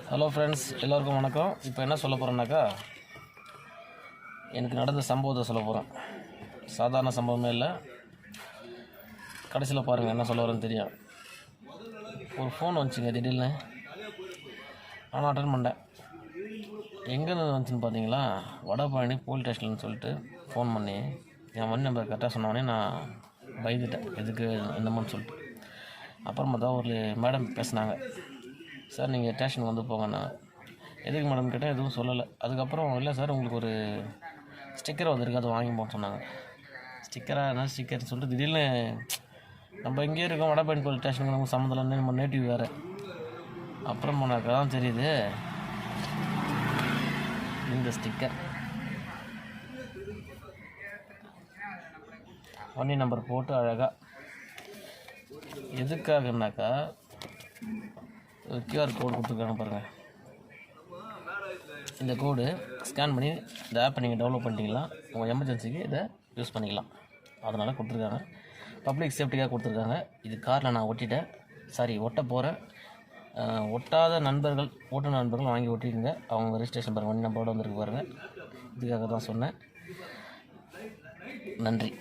Hello friends, எல்லோருக்கும் வணக்கம். இப்போ என்ன சொல்ல போகிறேன்னாக்கா, எனக்கு நடந்த சம்பவத்தை சொல்ல போகிறேன். சாதாரண சம்பவமே இல்லை. கடைசியில் பாருங்கள் என்ன சொல்ல வரேன்னு தெரியும். ஒரு ஃபோன் வந்துச்சுங்க திடீர்னு. ஆனால் அட்டன் பண்ணேன். எங்கேருந்து வந்துச்சுன்னு பார்த்தீங்களா, வடபழனி போலீஸ் ஸ்டேஷன்னு சொல்லிட்டு ஃபோன் பண்ணி என் வண்டி நம்பர் கரெக்டாக சொன்னோடனே நான் பயந்துட்டேன், எதுக்கு என்னமோன்னு சொல்லிட்டு. அப்புறமா தான் ஒரு மேடம் பேசினாங்க. சார் நீங்கள் ஸ்டேஷனுக்கு வந்து போங்கண்ணா. எதுக்கு மேடம் கேட்டால் எதுவும் சொல்லலை. அதுக்கப்புறம் இல்லை சார் உங்களுக்கு ஒரு ஸ்டிக்கர் வந்திருக்கு, அதை வாங்கி போன்னு சொன்னாங்க. ஸ்டிக்கராக என்ன ஸ்டிக்கர்னு சொல்லிட்டு திடீர்னு நம்ம இங்கேயே இருக்கோம், வடபழனி போலீஸ் ஸ்டேஷனுக்கு நமக்கு சம்மந்தம் இல்லைன்னு நம்ம நேட்டிவ் வேறு. அப்புறம் போனாக்கா தான் தெரியுது இந்த ஸ்டிக்கர் வண்டி நம்பர் போட்டு அழகாக எதுக்காகனாக்கா ஒரு கியூஆர் கோடு கொடுத்துருக்காங்க பாருங்கள். இந்த கோடு ஸ்கேன் பண்ணி இந்த ஆப்பை நீங்கள் டவுன்லோட் பண்ணிட்டீங்களா, உங்கள் எமர்ஜென்சிக்கு இதை யூஸ் பண்ணிக்கலாம். அதனால் கொடுத்துருக்காங்க. பப்ளிக் சேஃப்டிக்காக கொடுத்துருக்காங்க. இது காரில் நான் ஒட்ட போகிறேன். ஒட்டாத நண்பர்கள், ஓட்டுநர் நண்பர்கள் வாங்கி ஒட்டிடுங்க. அவங்க ரெஜிஸ்ட்ரேஷன் பாருங்கள், வண்டி நம்பரோடு வந்துருக்கு பாருங்கள். இதுக்காக தான் சொன்னேன். நன்றி.